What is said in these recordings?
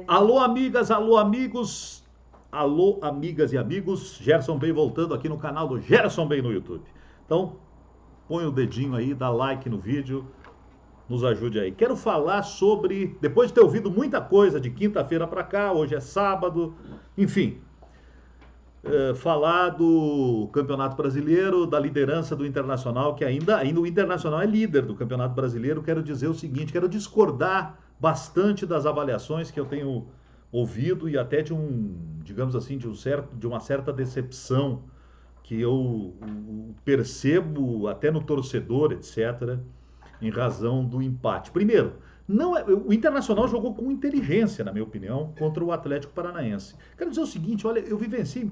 Alô, amigas, alô, amigos. Alô, amigas e amigos. Gerson Bem voltando aqui no canal do Gerson Bem no YouTube. Então, põe o dedinho aí, dá like no vídeo, nos ajude aí. Quero falar sobre, depois de ter ouvido muita coisa de quinta-feira para cá, hoje é sábado, enfim, falar do Campeonato Brasileiro, da liderança do Internacional, que ainda o Internacional é líder do Campeonato Brasileiro. Quero dizer o seguinte, quero discordar bastante das avaliações que eu tenho ouvido e até digamos assim, de uma certa decepção que eu percebo até no torcedor, etc., em razão do empate. Primeiro, o Internacional jogou com inteligência, na minha opinião, contra o Atlético Paranaense. Quero dizer o seguinte, olha, eu vivenciei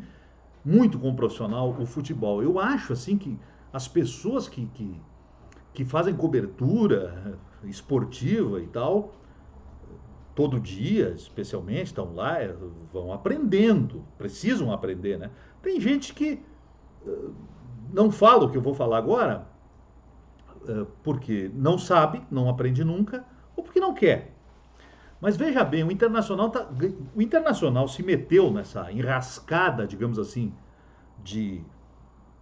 muito com o profissional o futebol. Eu acho assim que as pessoas que fazem cobertura esportiva e tal, todo dia, especialmente, estão lá, vão aprendendo, precisam aprender, né? Tem gente que não fala o que eu vou falar agora, porque não sabe, não aprende nunca, ou porque não quer. Mas veja bem, o Internacional se meteu nessa enrascada, digamos assim, de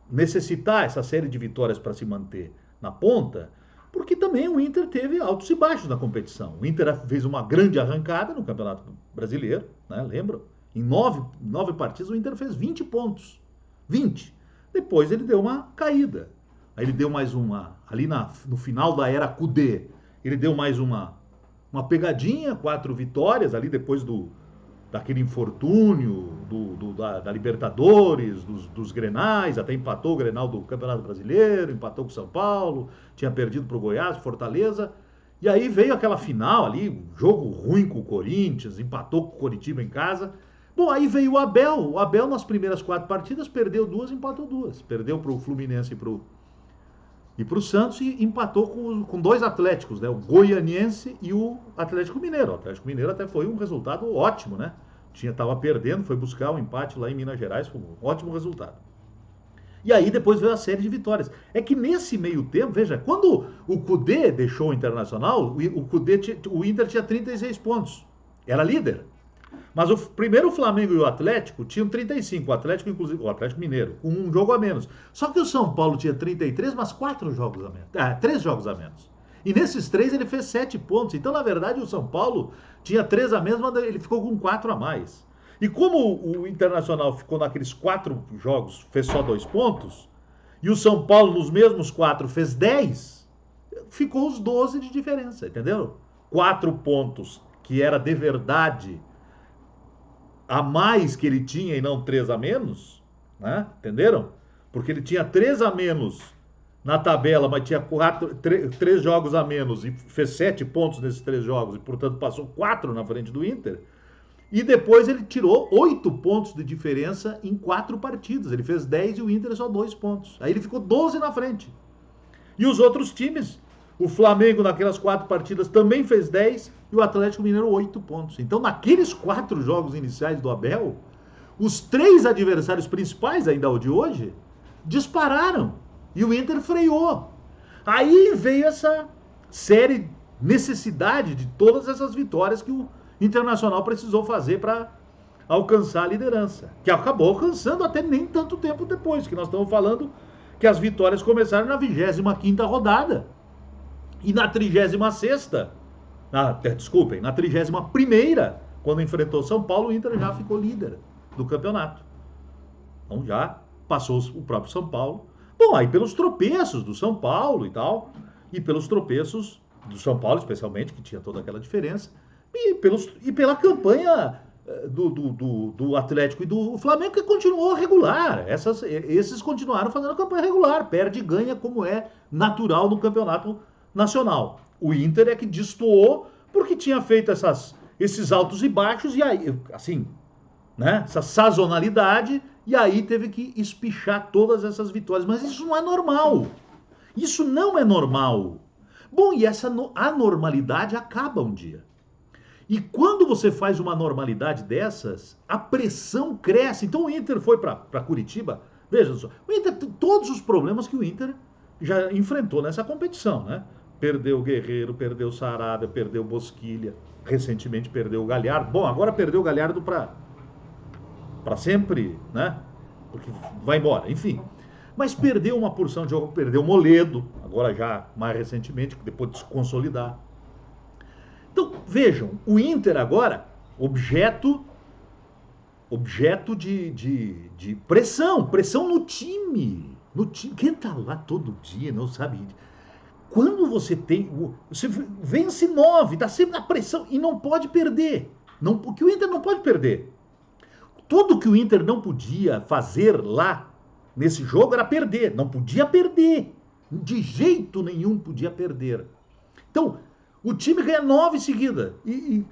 necessitar essa série de vitórias para se manter na ponta, porque também o Inter teve altos e baixos na competição. O Inter fez uma grande arrancada no Campeonato Brasileiro, né? Lembra? Em nove partidas o Inter fez 20 pontos. 20. Depois ele deu uma caída. Aí ele deu mais uma, ali no final da era Cudê, ele deu mais uma pegadinha, 4 vitórias ali depois daquele infortúnio da Libertadores, dos Grenais, até empatou o Grenal do Campeonato Brasileiro, empatou com o São Paulo, tinha perdido para o Goiás, Fortaleza, e aí veio aquela final ali, jogo ruim com o Corinthians, empatou com o Coritiba em casa. Bom, aí veio o Abel nas primeiras 4 partidas perdeu 2, empatou 2, perdeu para o Fluminense e para o Santos e empatou com 2 Atléticos, né? O Goianiense e o Atlético Mineiro. O Atlético Mineiro até foi um resultado ótimo, né? Estava perdendo, foi buscar o empate lá em Minas Gerais, foi um ótimo resultado. E aí depois veio a série de vitórias. É que nesse meio tempo, veja, quando o Cudê deixou o Internacional, o Inter tinha 36 pontos. Era líder. Mas primeiro o Flamengo e o Atlético tinham 35, o Atlético, inclusive, o Atlético Mineiro, com um jogo a menos. Só que o São Paulo tinha 33, mas 4 jogos a menos. 3 jogos a menos. E nesses 3 ele fez 7 pontos. Então, na verdade, o São Paulo tinha 3 a menos, mas ele ficou com 4 a mais. E como o Internacional ficou naqueles 4 jogos, fez só 2 pontos, e o São Paulo nos mesmos 4 fez 10, ficou os 12 de diferença, entendeu? 4 pontos, que era de verdade a mais que ele tinha e não 3 a menos, né? Entenderam? Porque ele tinha 3 a menos na tabela, mas tinha 3 jogos a menos e fez 7 pontos nesses 3 jogos e, portanto, passou 4 na frente do Inter. E depois ele tirou 8 pontos de diferença em 4 partidas. Ele fez 10 e o Inter só 2 pontos. Aí ele ficou 12 na frente. E os outros times, o Flamengo naquelas 4 partidas também fez 10 e o Atlético Mineiro 8 pontos. Então, naqueles 4 jogos iniciais do Abel, os 3 adversários principais, ainda o de hoje, dispararam. E o Inter freou. Aí veio essa série, necessidade de todas essas vitórias que o Internacional precisou fazer para alcançar a liderança. Que acabou alcançando até nem tanto tempo depois, que nós estamos falando que as vitórias começaram na 25ª rodada. E na 36ª, desculpem, na 31ª, quando enfrentou São Paulo, o Inter já ficou líder do campeonato. Então já passou o próprio São Paulo. Bom, aí pelos tropeços do São Paulo e tal, e pelos tropeços do São Paulo, especialmente, que tinha toda aquela diferença, e pela campanha do Atlético e do Flamengo, que continuou regular. Esses continuaram fazendo campanha regular, perde e ganha, como é natural no campeonato nacional. O Inter é que destoou porque tinha feito esses altos e baixos, e aí, assim, né, essa sazonalidade, e aí teve que espichar todas essas vitórias. Mas isso não é normal. Isso não é normal. Bom, e essa anormalidade acaba um dia. E quando você faz uma normalidade dessas, a pressão cresce. Então o Inter foi para Curitiba. Veja só, o Inter tem todos os problemas que o Inter já enfrentou nessa competição, né? Perdeu o Guerreiro, perdeu o Sarabia, perdeu o Bosquilha, recentemente perdeu o Galhardo. Bom, agora perdeu o Galhardo para sempre, né? Porque vai embora, enfim. Mas perdeu uma porção de jogo, perdeu o Moledo, agora já mais recentemente, depois de se consolidar. Então, vejam, o Inter agora, objeto de pressão no time. No time. Quem tá lá todo dia não sabe. Quando você vence 9, tá sempre na pressão e não pode perder. Não, porque o Inter não pode perder. Tudo que o Inter não podia fazer lá nesse jogo era perder. Não podia perder. De jeito nenhum podia perder. Então, o time ganha 9 seguida e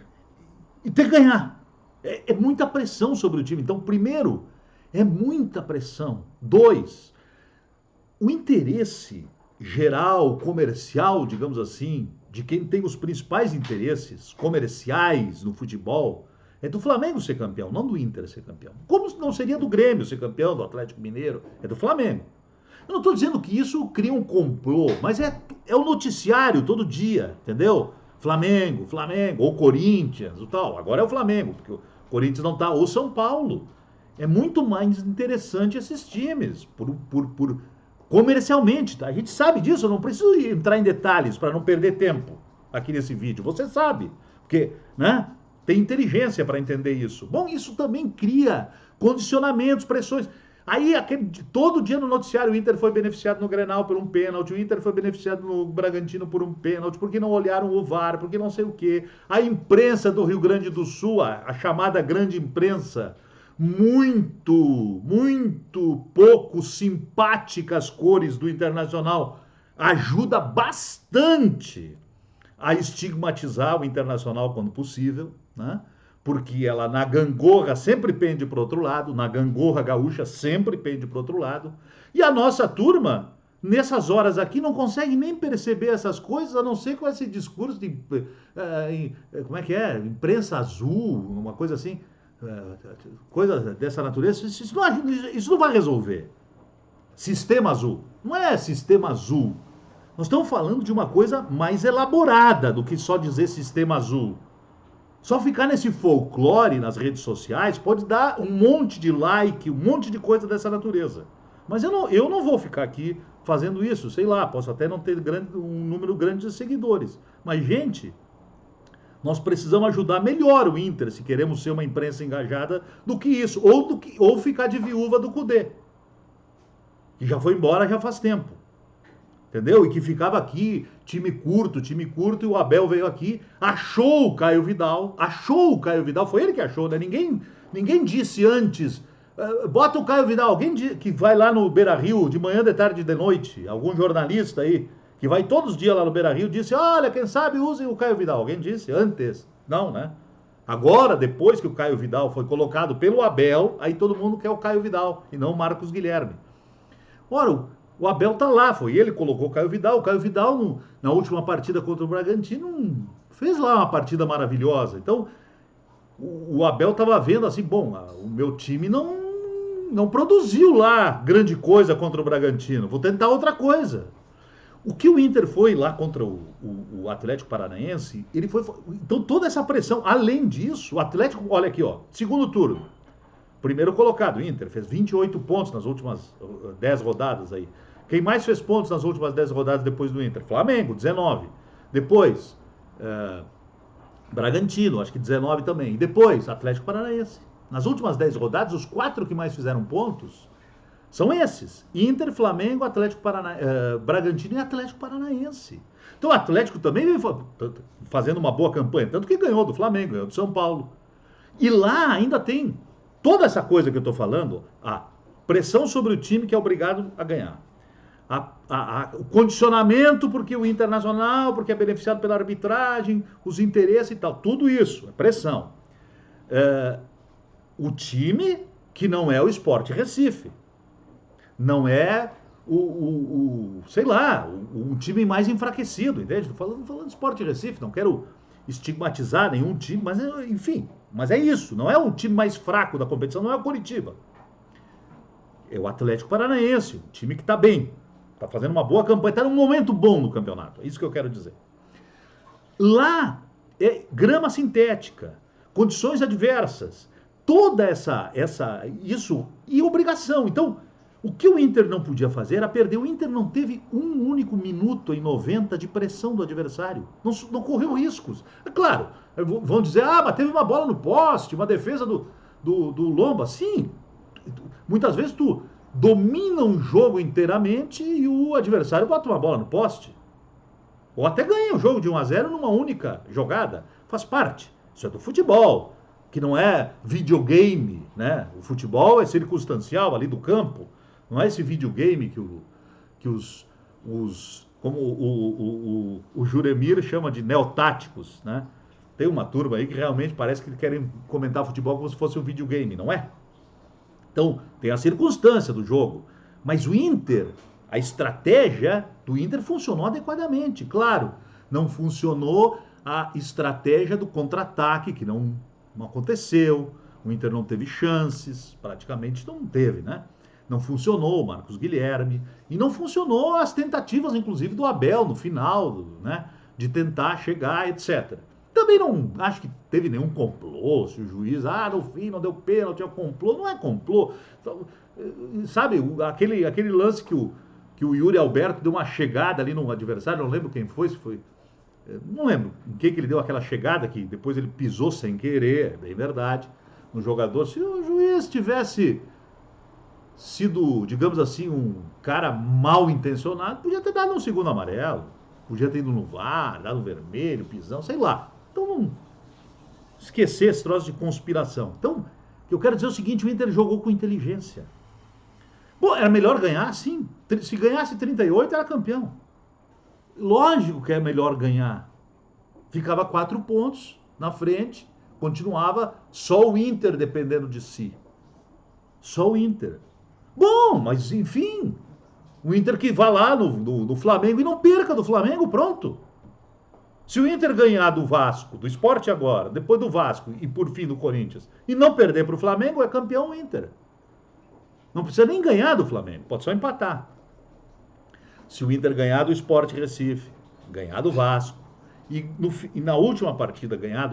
tem que ganhar. É muita pressão sobre o time. Então, primeiro, é muita pressão. 2, o interesse geral, comercial, digamos assim, de quem tem os principais interesses comerciais no futebol, é do Flamengo ser campeão, não do Inter ser campeão. Como não seria do Grêmio ser campeão, do Atlético Mineiro, é do Flamengo. Eu não estou dizendo que isso cria um complô, mas é o noticiário todo dia, entendeu? Flamengo, ou Corinthians, o tal. Agora é o Flamengo, porque o Corinthians não está, ou São Paulo. É muito mais interessante esses times, comercialmente, tá? A gente sabe disso, eu não preciso entrar em detalhes para não perder tempo aqui nesse vídeo. Você sabe, porque, né? Tem inteligência para entender isso. Bom, isso também cria condicionamentos, pressões. Aí, todo dia no noticiário, o Inter foi beneficiado no Grenal por um pênalti, o Inter foi beneficiado no Bragantino por um pênalti, porque não olharam o VAR, porque não sei o quê. A imprensa do Rio Grande do Sul, a chamada grande imprensa, muito pouco simpática às cores do Internacional, ajuda bastante a estigmatizar o Internacional quando possível, né? Porque ela na gangorra sempre pende para o outro lado, na gangorra gaúcha sempre pende para o outro lado, e a nossa turma, nessas horas aqui, não consegue nem perceber essas coisas, a não ser com esse discurso de, como é que é, imprensa azul, uma coisa assim, coisa dessa natureza, isso não vai resolver. Sistema azul, não é sistema azul, nós estamos falando de uma coisa mais elaborada do que só dizer sistema azul. Só ficar nesse folclore nas redes sociais pode dar um monte de like, um monte de coisa dessa natureza. Mas eu não vou ficar aqui fazendo isso, sei lá, posso até não ter um número grande de seguidores. Mas, gente, nós precisamos ajudar melhor o Inter, se queremos ser uma imprensa engajada, do que isso. Ou ficar de viúva do Cudê, que já foi embora já faz tempo. Entendeu? E que ficava aqui, time curto, e o Abel veio aqui, achou o Caio Vidal, foi ele que achou, né? Ninguém disse antes, bota o Caio Vidal, alguém que vai lá no Beira-Rio de manhã, de tarde e de noite, algum jornalista aí, que vai todos os dias lá no Beira-Rio, disse, olha, quem sabe usem o Caio Vidal. Alguém disse antes? Não, né? Agora, depois que o Caio Vidal foi colocado pelo Abel, aí todo mundo quer o Caio Vidal, e não o Marcos Guilherme. Ora, o Abel tá lá, foi ele que colocou o Caio Vidal. O Caio Vidal, na última partida contra o Bragantino, fez lá uma partida maravilhosa. Então, o Abel estava vendo assim, bom, o meu time não produziu lá grande coisa contra o Bragantino, vou tentar outra coisa. O que o Inter foi lá contra o Atlético Paranaense, ele foi... Então, toda essa pressão, além disso, o Atlético, olha aqui, ó, segundo turno, primeiro colocado, o Inter, fez 28 pontos nas últimas 10 rodadas aí. Quem mais fez pontos nas últimas 10 rodadas depois do Inter? Flamengo, 19. Depois, Bragantino, acho que 19 também. E depois, Atlético Paranaense. Nas últimas 10 rodadas, os 4 que mais fizeram pontos são esses. Inter, Flamengo, Bragantino e Atlético Paranaense. Então o Atlético também vem fazendo uma boa campanha, tanto que ganhou do Flamengo, ganhou do São Paulo. E lá ainda tem toda essa coisa que eu estou falando, a pressão sobre o time que é obrigado a ganhar. O condicionamento porque o Internacional, porque é beneficiado pela arbitragem, os interesses e tal, tudo isso, é pressão. O time que não é o Sport Recife, não é sei lá, o time mais enfraquecido, entende? Estou falando de Sport Recife, não quero estigmatizar nenhum time, mas enfim, mas é isso, não é o time mais fraco da competição, não é o Coritiba. É o Atlético Paranaense, um time que está bem. Está fazendo uma boa campanha, está num momento bom no campeonato. É isso que eu quero dizer. Lá é grama sintética, condições adversas, toda isso e obrigação. Então, o que o Inter não podia fazer era perder. O Inter não teve um único minuto em 90 de pressão do adversário. Não correu riscos. É claro, vão dizer, mas teve uma bola no poste, uma defesa do Lomba. Sim, muitas vezes tu domina um jogo inteiramente e o adversário bota uma bola no poste. Ou até ganha o jogo de 1-0 numa única jogada. Faz parte. Isso é do futebol, que não é videogame, né? O futebol é circunstancial ali do campo. Não é esse videogame que como o Juremir chama de neotáticos, né? Tem uma turma aí que realmente parece que querem comentar futebol como se fosse um videogame, não é? Então, tem a circunstância do jogo. Mas o Inter, a estratégia do Inter funcionou adequadamente. Claro, não funcionou a estratégia do contra-ataque, que não aconteceu. O Inter não teve chances, praticamente não teve, né? Não funcionou o Marcos Guilherme. E não funcionou as tentativas, inclusive, do Abel no final, né? De tentar chegar, etc. Também não acho que teve nenhum complô, se o juiz, no fim não deu pênalti, tinha complô. Não é complô. Então, sabe, aquele lance que o Yuri Alberto deu uma chegada ali no adversário, não lembro quem foi, se foi. Não lembro em que ele deu aquela chegada, que depois ele pisou sem querer, é bem verdade, no jogador. Se o juiz tivesse sido, digamos assim, um cara mal intencionado, podia ter dado um segundo amarelo, podia ter ido no VAR, dado um vermelho, pisão, sei lá. Então não esquecer esse troço de conspiração. Então, o que eu quero dizer é o seguinte, o Inter jogou com inteligência. Bom, era melhor ganhar, sim. Se ganhasse 38, era campeão. Lógico que é melhor ganhar. Ficava 4 pontos na frente, continuava só o Inter dependendo de si. Só o Inter. Bom, mas enfim, o Inter que vá lá no Flamengo e não perca do Flamengo, pronto. Se o Inter ganhar do Vasco, do Sport agora, depois do Vasco e por fim do Corinthians, e não perder para o Flamengo, é campeão o Inter. Não precisa nem ganhar do Flamengo, pode só empatar. Se o Inter ganhar do Sport Recife, ganhar do Vasco, e na última partida ganhar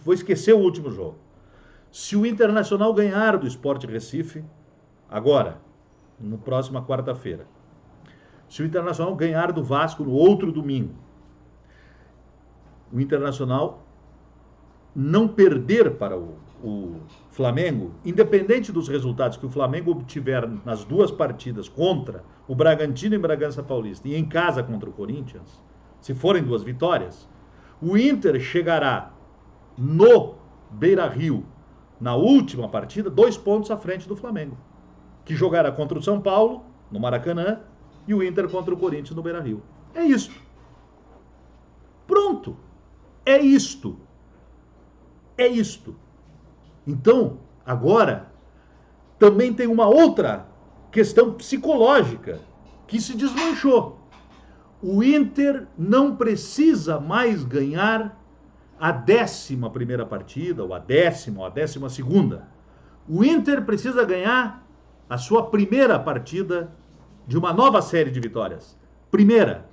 vou esquecer o último jogo. Se o Internacional ganhar do Sport Recife, agora, na próxima quarta-feira, se o Internacional ganhar do Vasco no outro domingo, o Internacional não perder para o Flamengo, independente dos resultados que o Flamengo obtiver nas duas partidas contra o Bragantino em Bragança Paulista e em casa contra o Corinthians, se forem 2 vitórias, o Inter chegará no Beira-Rio, na última partida, 2 pontos à frente do Flamengo, que jogará contra o São Paulo, no Maracanã, e o Inter contra o Corinthians no Beira-Rio. É isto. Pronto. É isto. É isto. Então, agora, também tem uma outra questão psicológica que se desmanchou. O Inter não precisa mais ganhar a 11ª partida, ou a 10ª, ou a 12ª. O Inter precisa ganhar a sua primeira partida de uma nova série de vitórias. Primeira.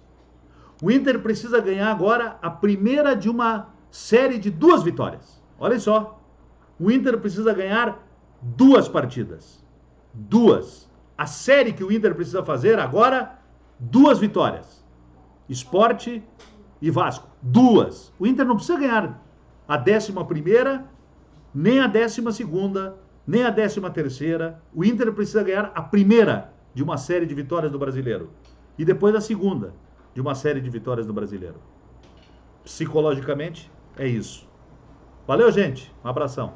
O Inter precisa ganhar agora a primeira de uma série de 2 vitórias. Olha só. O Inter precisa ganhar 2 partidas. 2. A série que o Inter precisa fazer agora, 2 vitórias. Sport e Vasco. 2. O Inter não precisa ganhar a 11ª, nem a 12ª, nem a 13ª. O Inter precisa ganhar a primeira de uma série de vitórias do Brasileiro. E depois a segunda de uma série de vitórias do Brasileiro. Psicologicamente, é isso. Valeu, gente. Um abração.